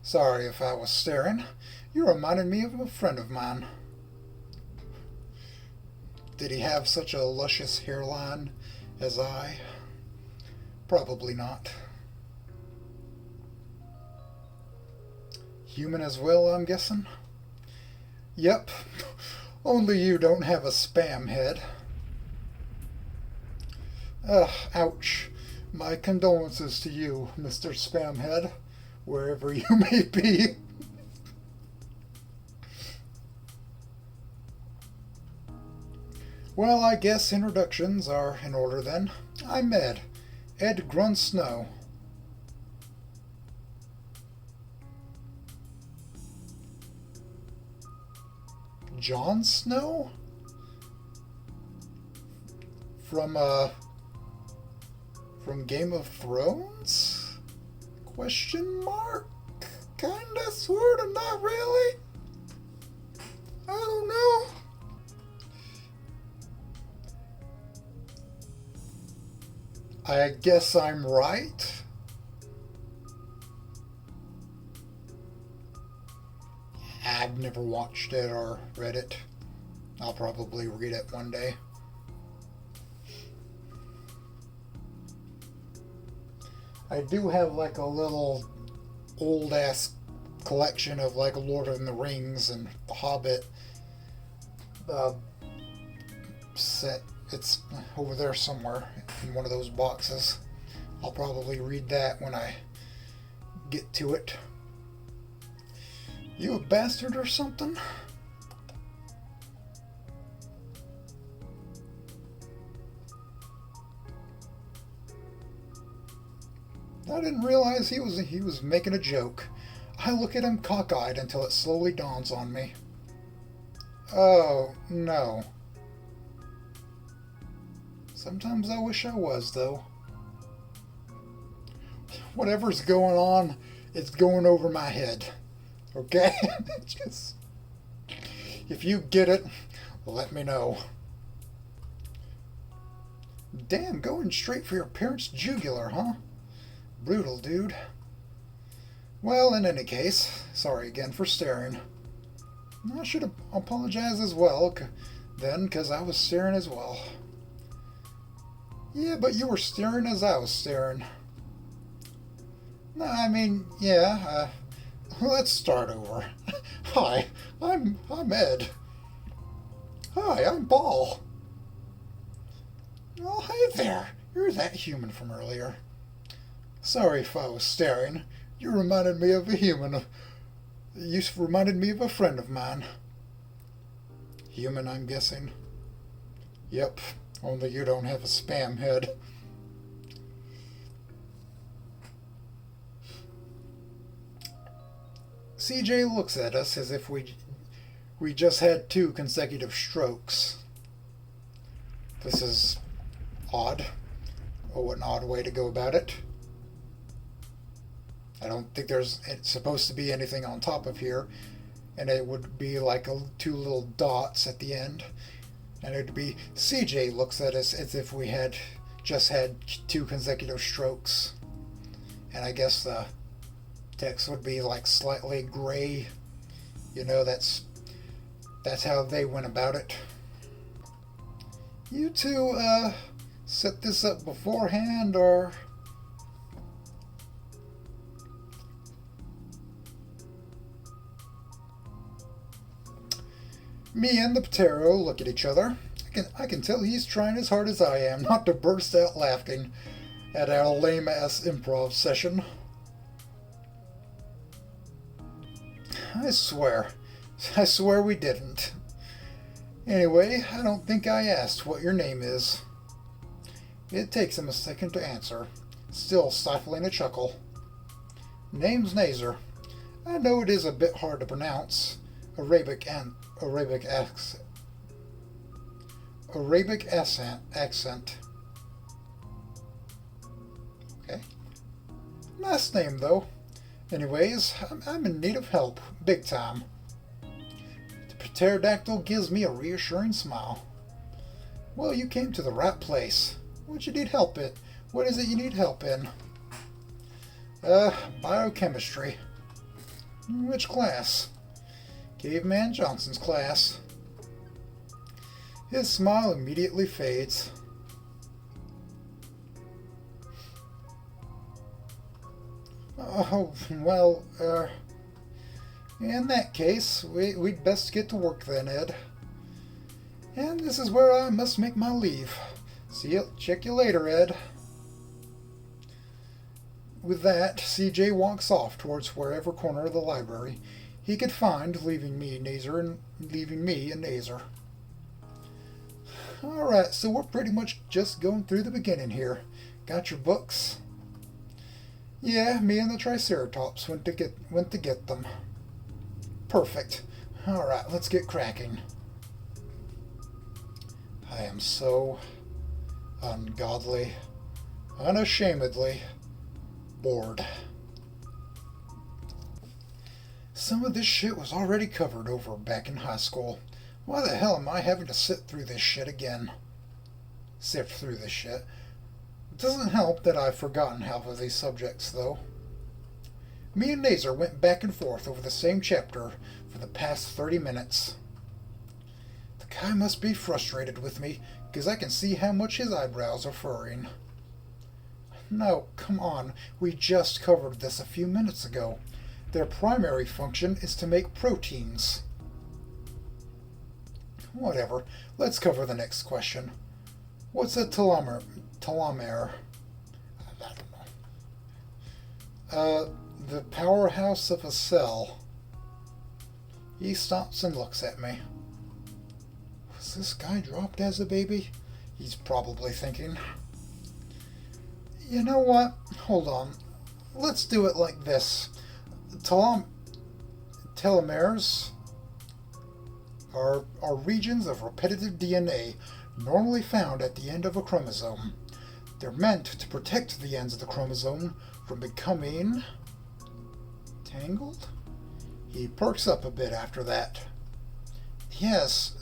Sorry if I was staring. You reminded me of a friend of mine. Did he have such a luscious hairline as I? Probably not. Human as well, I'm guessing? Yep. Only you don't have a spam head. Ugh, ouch. My condolences to you, Mr. Spamhead, wherever you may be. Well, I guess introductions are in order then. I'm Ed. Ed Grunsnow. Jon Snow? From Game of Thrones? Question mark? Kinda, sorta, not really. I don't know. I guess I'm right. I've never watched it or read it. I'll probably read it one day. I do have like a little old ass collection of like Lord of the Rings and The Hobbit set. It's over there somewhere in one of those boxes. I'll probably read that when I get to it. You a bastard or something? I didn't realize he was making a joke. I look at him cockeyed until it slowly dawns on me. Oh, no. Sometimes I wish I was, though. Whatever's going on, it's going over my head. Okay? Just, if you get it, let me know. Damn, going straight for your parents' jugular, huh? Brutal, dude. Well, in any case, sorry again for staring. I should apologize as well, then, because I was staring as well. Yeah, but you were staring as I was staring. No, I mean, yeah, let's start over. Hi, I'm Ed. Hi, I'm Paul. Oh, hey there. You're that human from earlier. Sorry if I was staring. You reminded me of a human. You reminded me of a friend of mine. Human, I'm guessing. Yep, only you don't have a spam head. CJ looks at us as if we just had 2 consecutive strokes. This is odd. Oh, an odd way to go about it. I don't think it's supposed to be anything on top of here, and it would be like 2 little dots at the end, and it would be CJ looks at us as if we had just had 2 consecutive strokes, and I guess the text would be like slightly gray. You know, that's how they went about it. You 2 set this up beforehand, or? Me and the Ptero look at each other. I can tell he's trying as hard as I am not to burst out laughing at our lame-ass improv session. I swear we didn't. Anyway, I don't think I asked what your name is. It takes him a second to answer. still stifling a chuckle. Name's NASER. I know it is a bit hard to pronounce. Arabic accent. Okay. Nice name, though. Anyways, I'm in need of help. Big time. The pterodactyl gives me a reassuring smile. Well, you came to the right place. What you need help in? What is it you need help in? Biochemistry. Which class? Caveman Johnson's class. His smile immediately fades. Oh, well, in that case, we'd best get to work then, Ed. And this is where I must make my leave. Check you later, Ed. With that, CJ walks off towards wherever corner of the library he could find, leaving me and NASER. Alright, so we're pretty much just going through the beginning here. Got your books? Yeah, me and the Triceratops went to get them. Perfect. Alright, let's get cracking. I am so ungodly, unashamedly bored. Some of this shit was already covered over back in high school. Why the hell am I having to sit through this shit again? Sift through this shit. It doesn't help that I've forgotten half of these subjects, though. Me and NASER went back and forth over the same chapter for the past 30 minutes. The guy must be frustrated with me, because I can see how much his eyebrows are furrowing. No, come on, we just covered this a few minutes ago. Their primary function is to make proteins. Whatever, let's cover the next question. What's a telomere? I don't know. The powerhouse of a cell. He stops and looks at me. Was this guy dropped as a baby? He's probably thinking. You know what? Hold on. Let's do it like this. Telomeres are regions of repetitive DNA normally found at the end of a chromosome. They're meant to protect the ends of the chromosome from becoming tangled? He perks up a bit after that. Yes,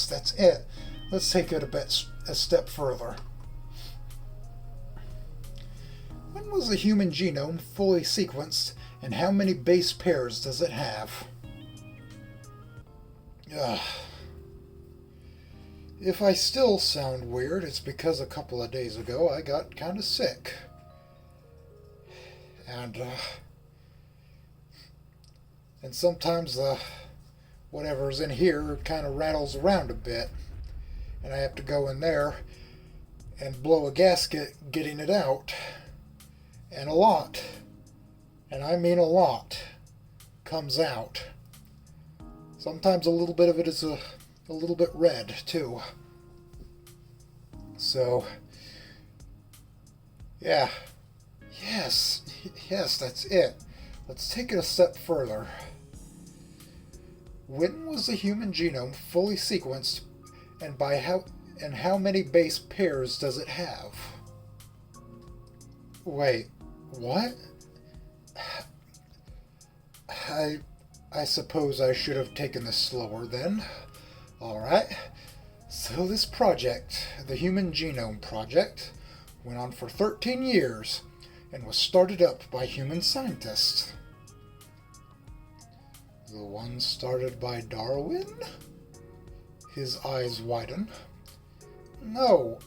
that's it. Let's take it a step further. When was the human genome fully sequenced, and how many base pairs does it have? If I still sound weird, it's because a couple of days ago I got kind of sick. And sometimes whatever's in here kind of rattles around a bit, and I have to go in there and blow a gasket getting it out. And a lot, and I mean a lot, comes out. Sometimes a little bit of it is a little bit red, too. So, yeah. Yes, that's it. Let's take it a step further. When was the human genome fully sequenced, and how many base pairs does it have? Wait, what? I suppose I should have taken this slower then. Alright. So this project, the Human Genome Project, went on for 13 years and was started up by human scientists. The one started by Darwin? His eyes widen. No.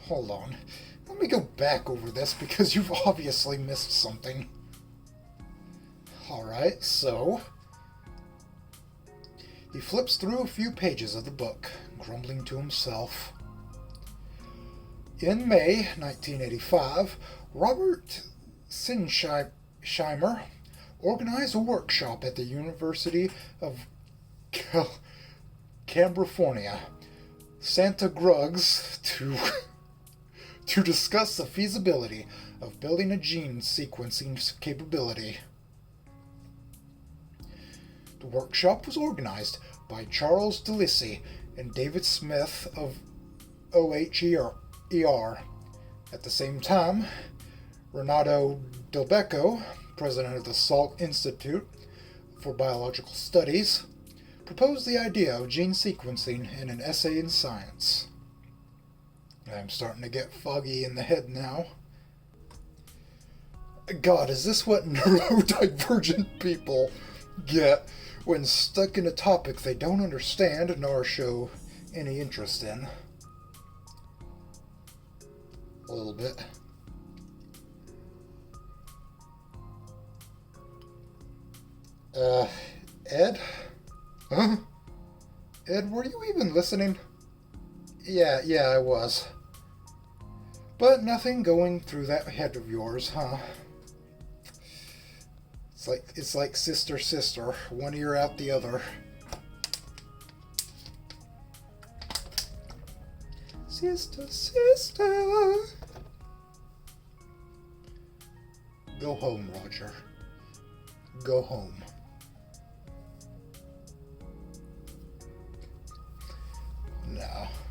Hold on. Let me go back over this because you've obviously missed something. Alright, so... He flips through a few pages of the book, grumbling to himself. In May 1985, Robert Sinsheimer organized a workshop at the University of California, Santa Grugs, to discuss the feasibility of building a gene sequencing capability. The workshop was organized by Charles DeLisi and David Smith of OHER. At the same time, Renato Delbecco, president of the Salk Institute for Biological Studies, proposed the idea of gene sequencing in an essay in Science. I'm starting to get foggy in the head now. God, is this what neurodivergent people get when stuck in a topic they don't understand nor show any interest in? A little bit. Ed? Huh? Ed, were you even listening? Yeah, I was. But nothing going through that head of yours, huh? It's like sister, one ear out the other. Sister. Go home, Roger. Go home.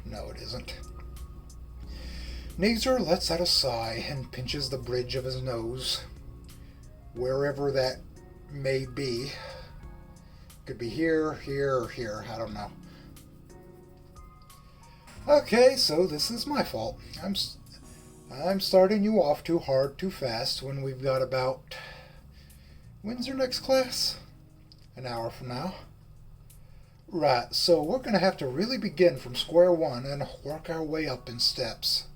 No, it isn't. NASER lets out a sigh and pinches the bridge of his nose. Wherever that may be. Could be here, or here. I don't know. Okay, so this is my fault. I'm starting you off too hard, too fast when we've got about... When's your next class? An hour from now. Right, so we're going to have to really begin from square one and work our way up in steps.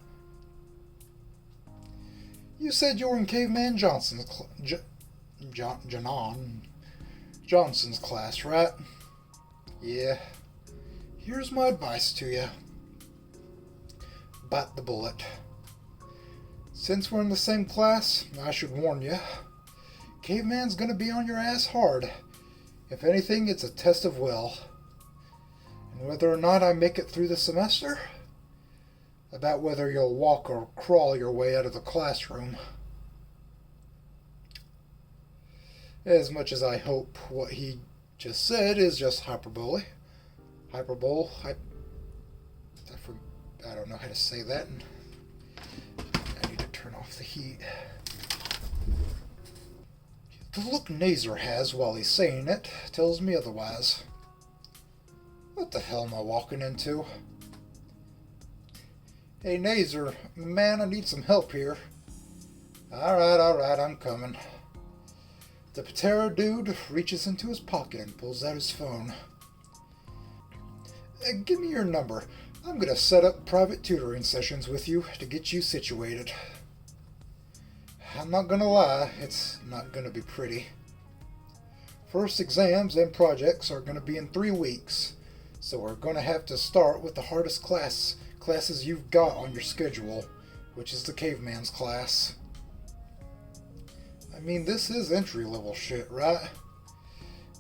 You said you were in Caveman Johnson's Johnson's class, right? Yeah. Here's my advice to you. Bite the bullet. Since we're in the same class, I should warn you. Caveman's gonna be on your ass hard. If anything, it's a test of will. And whether or not I make it through the semester, about whether you'll walk or crawl your way out of the classroom. As much as I hope what he just said is just hyperbole. I don't know how to say that. I need to turn off the heat. The look NASER has while he's saying it tells me otherwise. What the hell am I walking into? Hey NASER, man, I need some help here. Alright, I'm coming. The Patera dude reaches into his pocket and pulls out his phone. Give me your number. I'm going to set up private tutoring sessions with you to get you situated. I'm not going to lie, it's not going to be pretty. First exams and projects are going to be in 3 weeks, so we're going to have to start with the hardest classes you've got on your schedule, which is the Caveman's class. I mean, this is entry-level shit, right?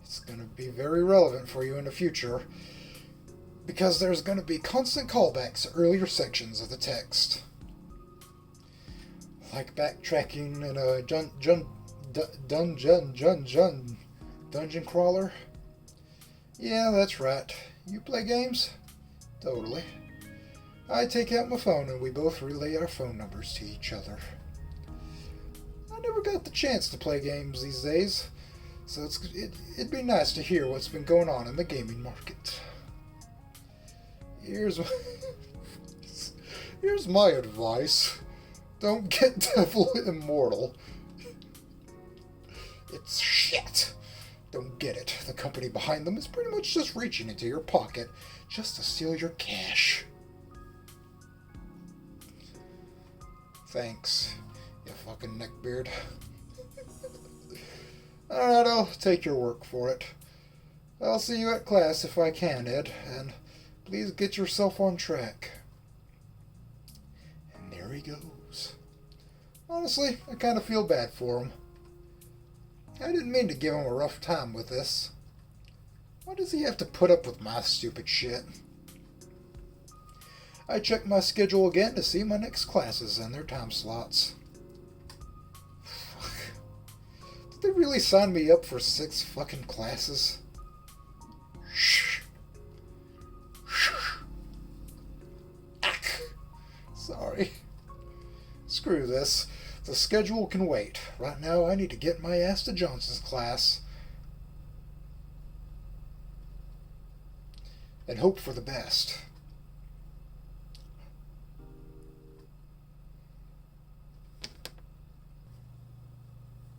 It's going to be very relevant for you in the future, because there's going to be constant callbacks to earlier sections of the text. Like backtracking in a dungeon crawler. Yeah, that's right. You play games? Totally. I take out my phone and we both relay our phone numbers to each other. I never got the chance to play games these days, so it'd be nice to hear what's been going on in the gaming market. Here's my advice. Don't get Devil Immortal. It's shit. Don't get it. The company behind them is pretty much just reaching into your pocket just to steal your cash. Thanks, you fucking neckbeard. Alright, I'll take your word for it. I'll see you at class if I can, Ed, and please get yourself on track. And there he goes. Honestly, I kind of feel bad for him. I didn't mean to give him a rough time with this. Why does he have to put up with my stupid shit? I check my schedule again to see my next classes and their time slots. Fuck. Did they really sign me up for 6 fucking classes? Shh. Shh. Ack. Sorry. Screw this. The schedule can wait. Right now I need to get my ass to Johnson's class. And hope for the best.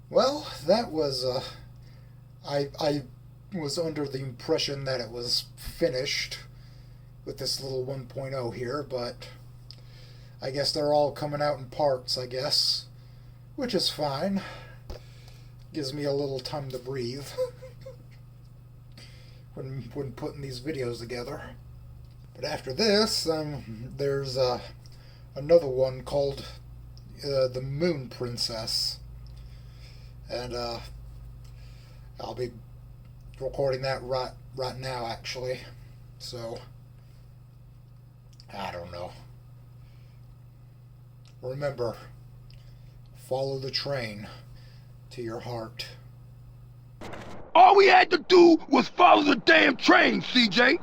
Well, that was, I was under the impression that it was finished with this little 1.0 here, but I guess they're all coming out in parts, I guess, which is fine. Gives me a little time to breathe when putting these videos together. But after this, there's another one called The Moon Princess. And I'll be recording that right now, actually. So, I don't know. Remember, follow the train to your heart. All we had to do was follow the damn train, CJ.